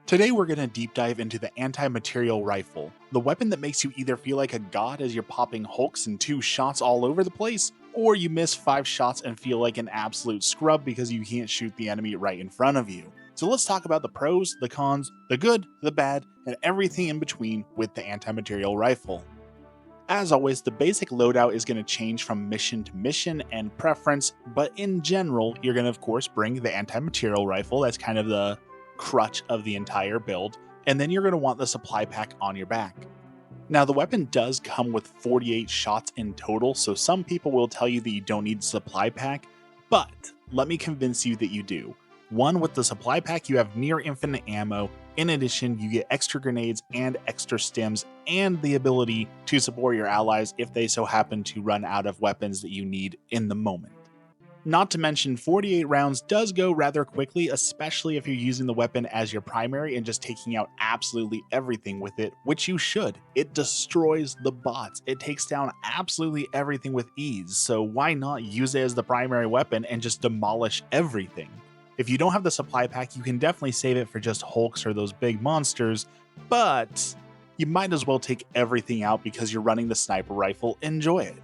Today we're going to deep dive into the anti-material rifle, the weapon that makes you either feel like a god as you're popping hulks and 2 shots all over the place, or you miss 5 shots and feel like an absolute scrub because you can't shoot the enemy right in front of you. So let's talk about the pros, the cons, the good, the bad, and everything in between with the anti-material rifle. As always, the basic loadout is going to change from mission to mission and preference, but in general, you're going to of course bring the anti-material rifle. That's kind of the crutch of the entire build, and then you're going to want the supply pack on your back. Now, the weapon does come with 48 shots in total, so some people will tell you that you don't need the supply pack, but let me convince you that you do. One, with the supply pack, you have near infinite ammo. In addition, you get extra grenades and extra stims, and the ability to support your allies if they so happen to run out of weapons that you need in the moment. Not to mention, 48 rounds does go rather quickly, especially if you're using the weapon as your primary and just taking out absolutely everything with it, which you should. It destroys the bots. It takes down absolutely everything with ease, so why not use it as the primary weapon and just demolish everything? If you don't have the supply pack, you can definitely save it for just hulks or those big monsters, but you might as well take everything out because you're running the sniper rifle. Enjoy it.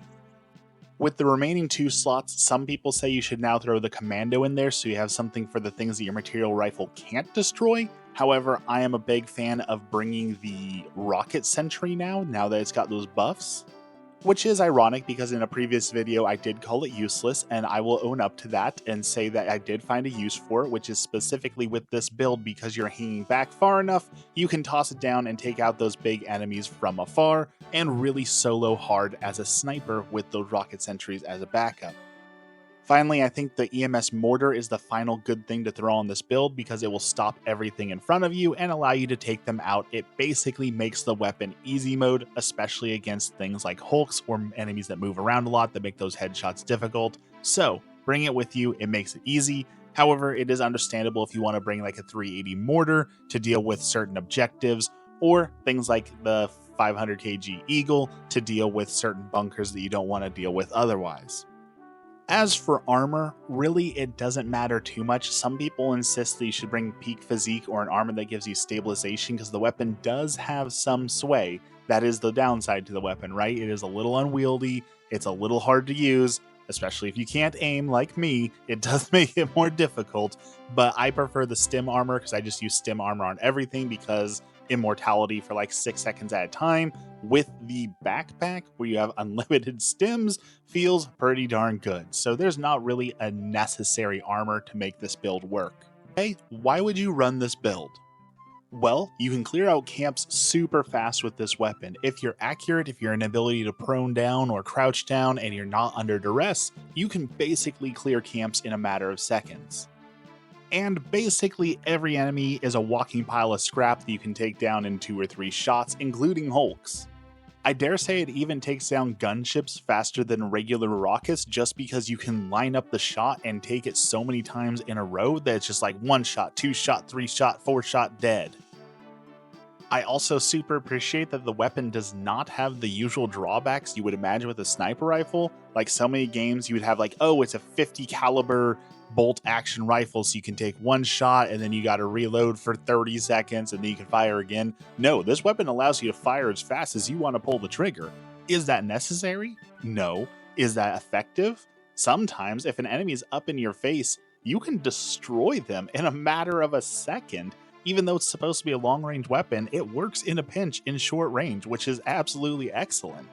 With the remaining 2 slots, some people say you should now throw the commando in there so you have something for the things that your material rifle can't destroy. However, I am a big fan of bringing the rocket sentry now that it's got those buffs. Which is ironic because in a previous video I did call it useless, and I will own up to that and say that I did find a use for it, which is specifically with this build because you're hanging back far enough, you can toss it down and take out those big enemies from afar, and really solo hard as a sniper with those rocket sentries as a backup. Finally, I think the EMS mortar is the final good thing to throw on this build because it will stop everything in front of you and allow you to take them out. It basically makes the weapon easy mode, especially against things like hulks or enemies that move around a lot that make those headshots difficult. So bring it with you, it makes it easy. However, it is understandable if you want to bring like a 380 mortar to deal with certain objectives, or things like the 500 kg Eagle to deal with certain bunkers that you don't want to deal with otherwise. As for armor, really it doesn't matter too much. Some people insist that you should bring peak physique or an armor that gives you stabilization because the weapon does have some sway. That is the downside to the weapon, right? It is a little unwieldy, it's a little hard to use, especially if you can't aim like me. It does make it more difficult, but I prefer the stim armor because I just use stim armor on everything because immortality for like 6 seconds at a time with the backpack where you have unlimited stims feels pretty darn good. So there's not really a necessary armor to make this build work. Okay, why would you run this build? Well, you can clear out camps super fast with this weapon. If you're accurate, if you're an ability to prone down or crouch down and you're not under duress, you can basically clear camps in a matter of seconds. And basically every enemy is a walking pile of scrap that you can take down in 2 or 3 shots, including hulks. I dare say it even takes down gunships faster than regular rockets just because you can line up the shot and take it so many times in a row that it's just like 1 shot, 2 shot, 3 shot, 4 shot, dead. I also super appreciate that the weapon does not have the usual drawbacks you would imagine with a sniper rifle. Like so many games you would have like, oh, it's a 50 caliber bolt action rifle so you can take 1 shot and then you got to reload for 30 seconds and then you can fire again. No, this weapon allows you to fire as fast as you want to pull the trigger. Is that necessary? No. Is that effective? Sometimes if an enemy is up in your face, you can destroy them in a matter of a second. Even though it's supposed to be a long-range weapon, it works in a pinch in short range, which is absolutely excellent.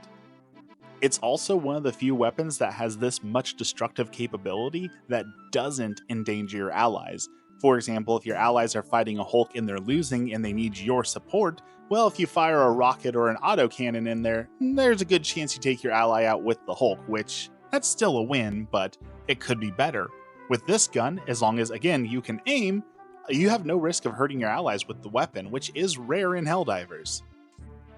It's also one of the few weapons that has this much destructive capability that doesn't endanger your allies. For example, if your allies are fighting a Hulk and they're losing and they need your support, well, if you fire a rocket or an autocannon in there, there's a good chance you take your ally out with the Hulk, which that's still a win, but it could be better. With this gun, as long as, again, you can aim, you have no risk of hurting your allies with the weapon, which is rare in Helldivers.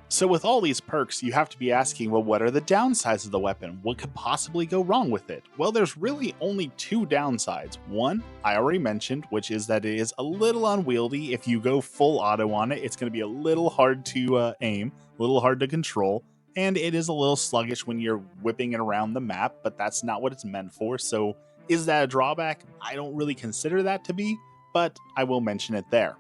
So with all these perks, you have to be asking, well, what are the downsides of the weapon? What could possibly go wrong with it? Well, there's really only 2 downsides. One, I already mentioned, which is that it is a little unwieldy. If you go full auto on it, it's going to be a little hard to aim, a little hard to control, and it is a little sluggish when you're whipping it around the map, but that's not what it's meant for. So is that a drawback? I don't really consider that to be, but I will mention it there.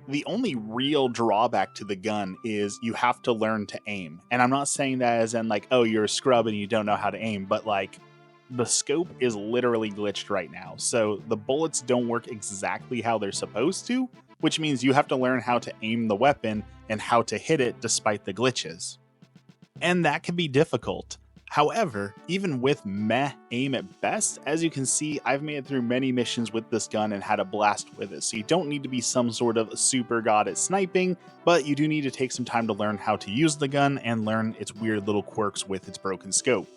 The only real drawback to the gun is you have to learn to aim. And I'm not saying that as in like, oh, you're a scrub and you don't know how to aim, but like the scope is literally glitched right now. So the bullets don't work exactly how they're supposed to, which means you have to learn how to aim the weapon and how to hit it despite the glitches. And that can be difficult. However, even with meh aim at best, as you can see, I've made it through many missions with this gun and had a blast with it, so you don't need to be some sort of super god at sniping, but you do need to take some time to learn how to use the gun and learn its weird little quirks with its broken scope.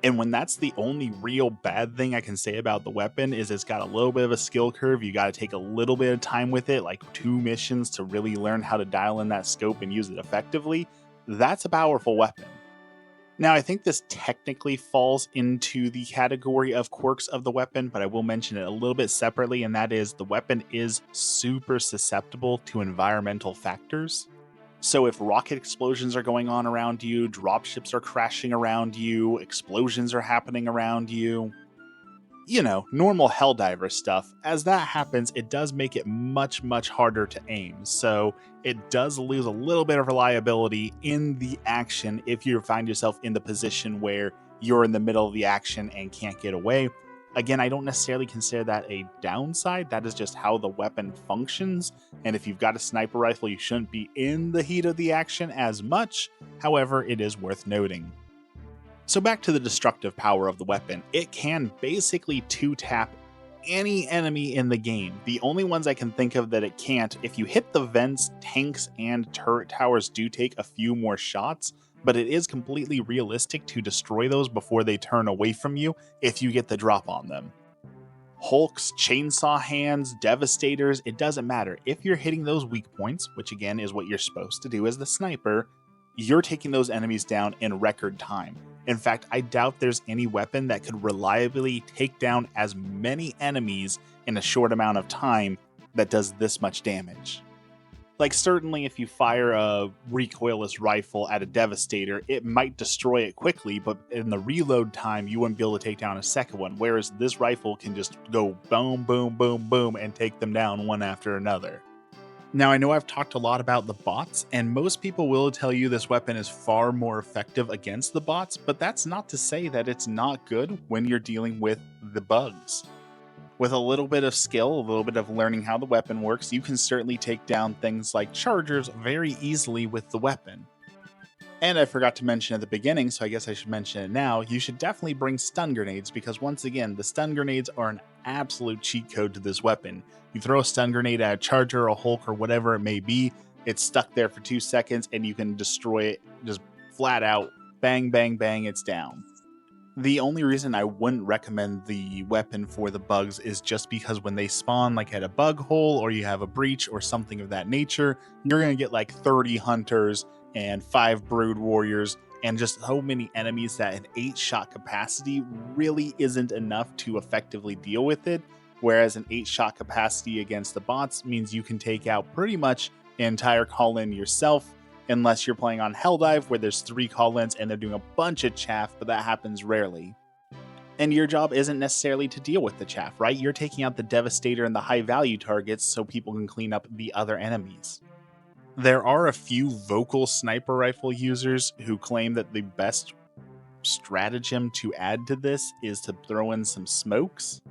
And when that's the only real bad thing I can say about the weapon is it's got a little bit of a skill curve, you gotta take a little bit of time with it, like 2 missions to really learn how to dial in that scope and use it effectively, that's a powerful weapon. Now, I think this technically falls into the category of quirks of the weapon, but I will mention it a little bit separately, and that is the weapon is super susceptible to environmental factors. So if rocket explosions are going on around you, dropships are crashing around you, explosions are happening around you, you know, normal Helldiver stuff, as that happens, it does make it much harder to aim. So it does lose a little bit of reliability in the action if you find yourself in the position where you're in the middle of the action and can't get away. Again, I don't necessarily consider that a downside, that is just how the weapon functions, and if you've got a sniper rifle, you shouldn't be in the heat of the action as much. However, it is worth noting. So back to the destructive power of the weapon, it can basically 2-tap any enemy in the game. The only ones I can think of that it can't, if you hit the vents, tanks and turret towers do take a few more shots, but it is completely realistic to destroy those before they turn away from you if you get the drop on them. Hulks, chainsaw hands, devastators, it doesn't matter. If you're hitting those weak points, which again is what you're supposed to do as the sniper, you're taking those enemies down in record time. In fact, I doubt there's any weapon that could reliably take down as many enemies in a short amount of time that does this much damage. Like, certainly if you fire a recoilless rifle at a Devastator, it might destroy it quickly, but in the reload time, you wouldn't be able to take down a second one, whereas this rifle can just go boom, boom, boom, boom, and take them down one after another. Now, I know I've talked a lot about the bots, and most people will tell you this weapon is far more effective against the bots, but that's not to say that it's not good when you're dealing with the bugs. With a little bit of skill, a little bit of learning how the weapon works, you can certainly take down things like chargers very easily with the weapon. And I forgot to mention at the beginning, so I guess I should mention it now, you should definitely bring stun grenades, because once again, the stun grenades are an absolute cheat code to this weapon. You throw a stun grenade at a charger, a Hulk, or whatever it may be, it's stuck there for 2 seconds, and you can destroy it just flat out. Bang, bang, bang, it's down. The only reason I wouldn't recommend the weapon for the bugs is just because when they spawn like at a bug hole or you have a breach or something of that nature, you're going to get like 30 hunters and 5 brood warriors and just so many enemies that an 8-shot capacity really isn't enough to effectively deal with it. Whereas an 8-shot capacity against the bots means you can take out pretty much an entire call-in yourself, unless you're playing on Helldive where there's 3 call-ins and they're doing a bunch of chaff, but that happens rarely. And your job isn't necessarily to deal with the chaff, right? You're taking out the Devastator and the high-value targets so people can clean up the other enemies. There are a few vocal sniper rifle users who claim that the best stratagem to add to this is to throw in some smokes.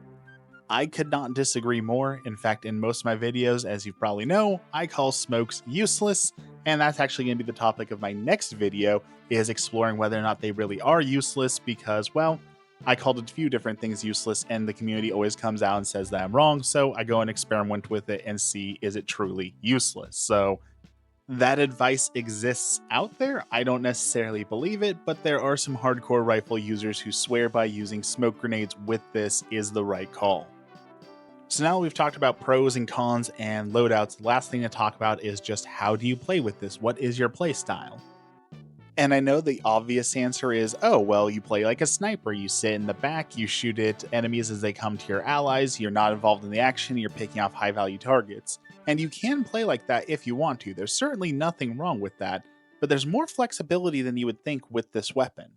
I could not disagree more. In fact, in most of my videos, as you probably know, I call smokes useless, and that's actually going to be the topic of my next video, is exploring whether or not they really are useless, because, well, I called a few different things useless, and the community always comes out and says that I'm wrong, so I go and experiment with it and see, is it truly useless? So that advice exists out there. I don't necessarily believe it, but there are some hardcore rifle users who swear by using smoke grenades with this is the right call. So now we've talked about pros and cons and loadouts, the last thing to talk about is just how do you play with this? What is your play style? And I know the obvious answer is, oh, well, you play like a sniper. You sit in the back, you shoot at enemies as they come to your allies, you're not involved in the action, you're picking off high-value targets. And you can play like that if you want to. There's certainly nothing wrong with that, but there's more flexibility than you would think with this weapon.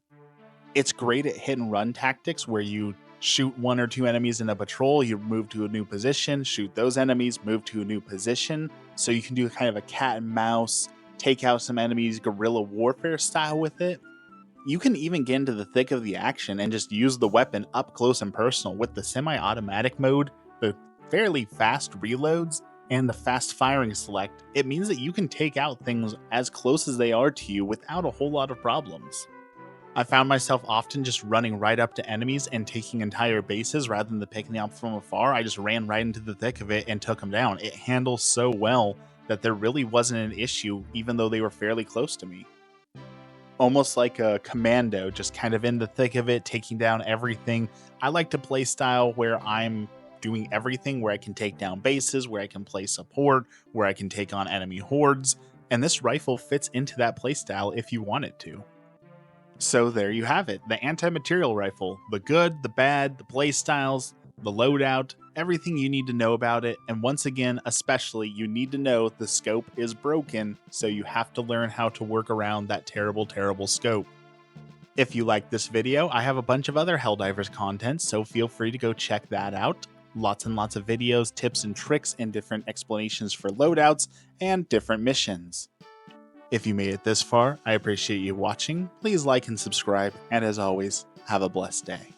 It's great at hit and run tactics where you Shoot 1 or 2 enemies in a patrol, you move to a new position, shoot those enemies, move to a new position. So you can do kind of a cat and mouse, take out some enemies, guerrilla warfare style with it. You can even get into the thick of the action and just use the weapon up close and personal with the semi-automatic mode, the fairly fast reloads, and the fast firing select. It means that you can take out things as close as they are to you without a whole lot of problems. I found myself often just running right up to enemies and taking entire bases rather than picking them up from afar. I just ran right into the thick of it and took them down. It handles so well that there really wasn't an issue, even though they were fairly close to me. Almost like a commando, just kind of in the thick of it, taking down everything. I like to play style where I'm doing everything, where I can take down bases, where I can play support, where I can take on enemy hordes, and this rifle fits into that playstyle if you want it to. So there you have it, the anti-material rifle, the good, the bad, the playstyles, the loadout, everything you need to know about it, and once again, especially, you need to know the scope is broken, so you have to learn how to work around that terrible, terrible scope. If you like this video, I have a bunch of other Helldivers content, so feel free to go check that out. Lots and lots of videos, tips and tricks, and different explanations for loadouts and different missions. If you made it this far, I appreciate you watching. Please like and subscribe, and as always, have a blessed day.